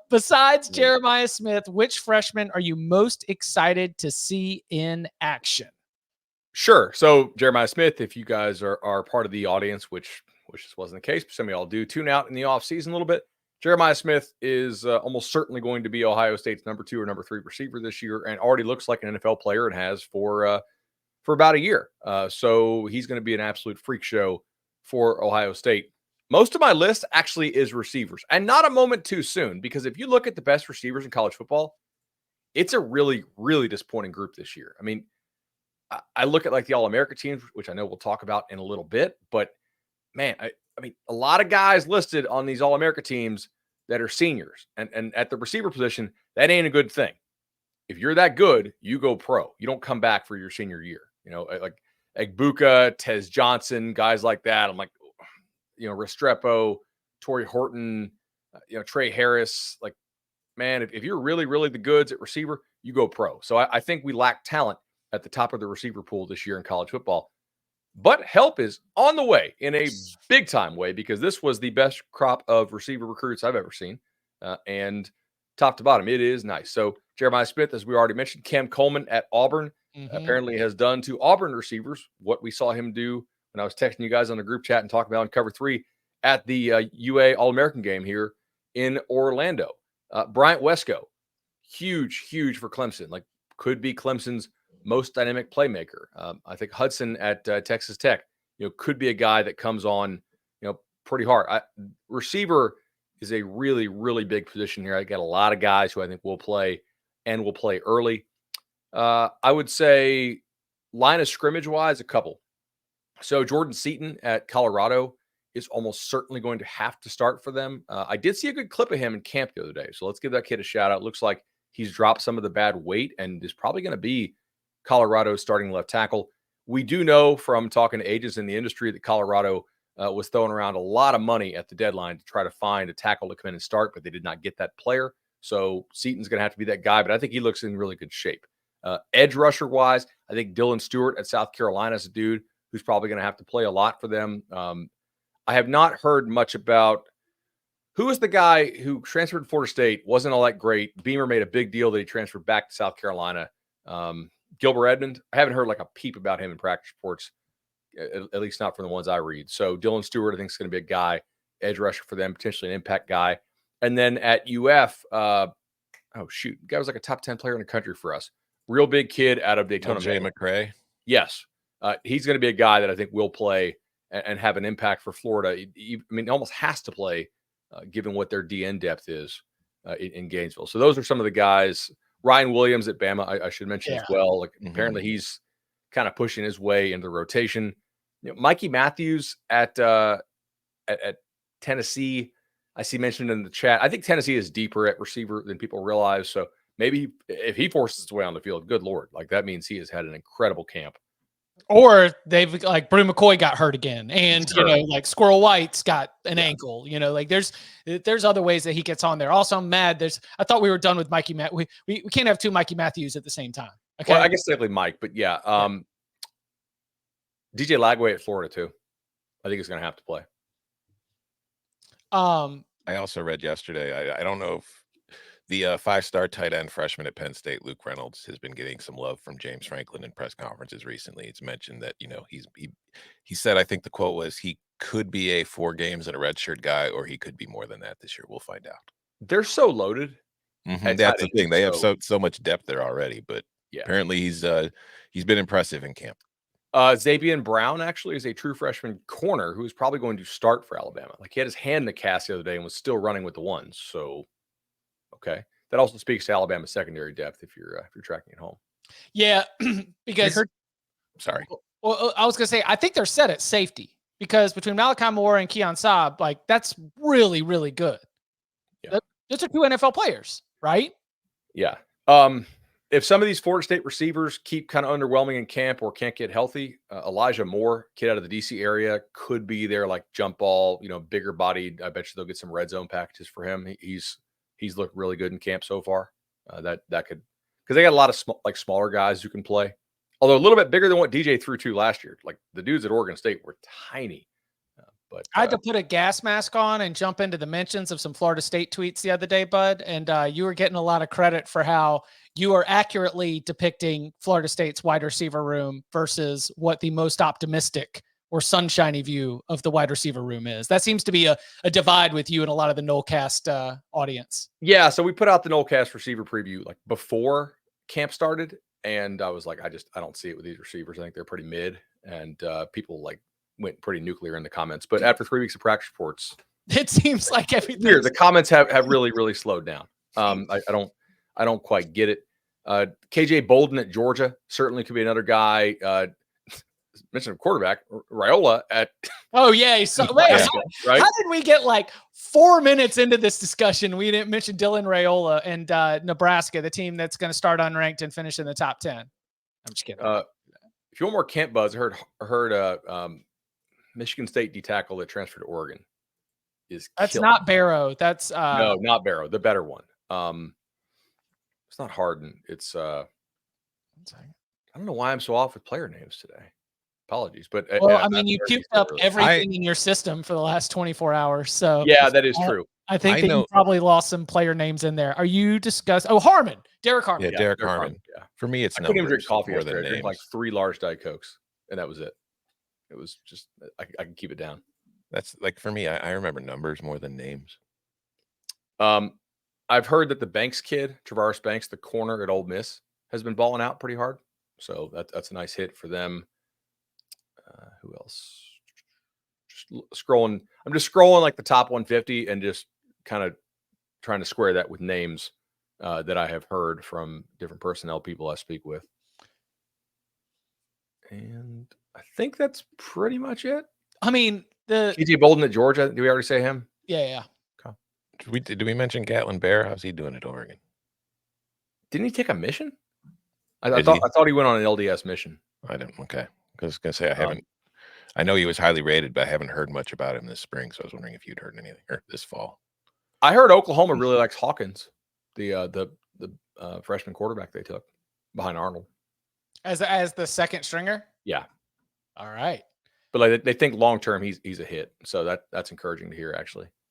Besides Jeremiah Smith, which freshman are you most excited to see in action? Sure. So Jeremiah Smith, if you guys are part of the audience, which this wasn't the case, but some of y'all do tune out in the offseason a little bit. Jeremiah Smith is almost certainly going to be Ohio State's number 2 or number 3 receiver this year, and already looks like an NFL player and has for about a year. So he's going to be an absolute freak show for Ohio State. Most of my list actually is receivers, and not a moment too soon, because if you look at the best receivers in college football, it's a really, really disappointing group this year. I mean, I look at like the All-America teams, which I know we'll talk about in a little bit, but man, I mean, a lot of guys listed on these All-America teams that are seniors, and at the receiver position, that ain't a good thing. If you're that good, you go pro. You don't come back for your senior year. You know, like Egbuka, Tez Johnson, guys like that. I'm like, you know, Restrepo, Torrey Horton, Trey Harris. Like, man, if you're really, really the goods at receiver, you go pro. So I think we lack talent at the top of the receiver pool this year in college football. But help is on the way in a big time way, because this was the best crop of receiver recruits I've ever seen. And top to bottom, it is nice. So Jeremiah Smith, as we already mentioned, Cam Coleman at Auburn apparently has done to Auburn receivers what we saw him do when I was texting you guys on the group chat and talking about in Cover 3 at the UA All-American game here in Orlando. Bryant Wesco, huge for Clemson. Like, could be Clemson's most dynamic playmaker. I think Hudson at Texas Tech, could be a guy that comes on, pretty hard. Receiver is a really, really big position here. I got a lot of guys who I think will play and will play early. I would say line of scrimmage wise, a couple. So Jordan Seaton at Colorado is almost certainly going to have to start for them. I did see a good clip of him in camp the other day. So let's give that kid a shout out. Looks like he's dropped some of the bad weight and is probably going to be Colorado's starting left tackle. We do know from talking to agents in the industry that Colorado was throwing around a lot of money at the deadline to try to find a tackle to come in and start, but they did not get that player. So Seaton's going to have to be that guy, but I think he looks in really good shape. Edge rusher wise, I think Dylan Stewart at South Carolina is a dude who's probably going to have to play a lot for them. I have not heard much about who is the guy who transferred to Florida State, wasn't all that great. Beamer made a big deal that he transferred back to South Carolina. Gilbert Edmond, I haven't heard like a peep about him in practice reports, at least not from the ones I read. So Dylan Stewart, I think, is going to be a guy, edge rusher for them, potentially an impact guy. And then at UF, the guy was like a top 10 player in the country for us. Real big kid out of Daytona. Jay McCray. Yes. He's going to be a guy that I think will play and have an impact for Florida. He almost has to play given what their DN depth is in Gainesville. So those are some of the guys. Ryan Williams at Bama, I should mention as well. Like apparently he's kind of pushing his way into the rotation. Mikey Matthews at Tennessee, I see mentioned in the chat. I think Tennessee is deeper at receiver than people realize. So maybe if he forces his way on the field, good Lord, like that means he has had an incredible camp. Or they've like Brew McCoy got hurt again, and like Squirrel White's got an ankle. Like there's other ways that he gets on there. Also, I'm mad. I thought we were done with Mikey. We can't have two Mikey Matthews at the same time. Okay, well, I guess definitely Mike, but yeah. DJ Lagway at Florida too. I think he's going to have to play. I also read yesterday. I don't know if the 5-star tight end freshman at Penn State, Luke Reynolds, has been getting some love from James Franklin in press conferences recently. It's mentioned that, he said, I think the quote was, he could be a 4 games and a redshirt guy, or he could be more than that this year. We'll find out. They're so loaded. That's the thing. They have so much depth there already, but apparently he's been impressive in camp. Zabian Brown actually is a true freshman corner who's probably going to start for Alabama. Like he had his hand in the cast the other day and was still running with the ones. So okay. That also speaks to Alabama's secondary depth if you're tracking at home. Yeah, because sorry. Well, I was gonna say I think they're set at safety because between Malachi Moore and Keon Saab, like that's really, really good. Yeah. Those are 2 NFL players, right? Yeah. If some of these Florida State receivers keep kind of underwhelming in camp or can't get healthy, Elijah Moore, kid out of the DC area, could be there like jump ball, bigger bodied. I bet you they'll get some red zone packages for him. He's looked really good in camp so far. That could, because they got a lot of smaller guys who can play, although a little bit bigger than what DJ threw to last year. Like the dudes at Oregon State were tiny, But I had to put a gas mask on and jump into the mentions of some Florida State tweets the other day, Bud, and you were getting a lot of credit for how you are accurately depicting Florida State's wide receiver room versus what the most optimistic or sunshiny view of the wide receiver room is. That seems to be a divide with you and a lot of the Nolecast audience. Yeah, so we put out the Nolecast receiver preview like before camp started, and I was like, I don't see it with these receivers. I think they're pretty mid, and people like went pretty nuclear in the comments. But after 3 weeks of practice reports, it seems like everything. The comments have really slowed down. I don't quite get it. KJ Bolden at Georgia certainly could be another guy. Mentioned quarterback Raiola at Nebraska, right? How did we get like 4 minutes into this discussion? We didn't mention Dylan Raiola and Nebraska, the team that's going to start unranked and finish in the top 10. I'm just kidding. If you want more camp buzz, I heard Michigan State D tackle that transferred to Oregon that's not Barrow. That's no, not Barrow, the better one. It's not Harden. It's I don't know why I'm so off with player names today. Apologies, but I mean, you puked up everything in your system for the last 24 hours. So yeah, that is true. I think you probably lost some player names in there. Are you discussing? Oh, Harmon, Derek Harmon. Yeah, Derek Harmon. Yeah, for me, it's I couldn't even drink coffee more than I drank like 3 large Diet Cokes, and that was it. It was just I can keep it down. That's like for me. I remember numbers more than names. I've heard that the Banks kid, Travaris Banks, the corner at Ole Miss, has been balling out pretty hard. So that's a nice hit for them. Who else? Just scrolling. I'm just scrolling like the top 150 and just kind of trying to square that with names that I have heard from different personnel people I speak with. And I think that's pretty much it. I mean, the KJ Bolden at Georgia. Did we already say him? Yeah. Okay. Did we mention Gatlin Bear? How's he doing at Oregon? Didn't he take a mission? I thought he went on an LDS mission. I didn't. Okay. I was gonna say I haven't. I know he was highly rated, but I haven't heard much about him this spring. So I was wondering if you'd heard anything or this fall. I heard Oklahoma really likes Hawkins, the freshman quarterback they took behind Arnold as the second stringer. Yeah. All right. But like they think long term he's a hit, so that's encouraging to hear actually.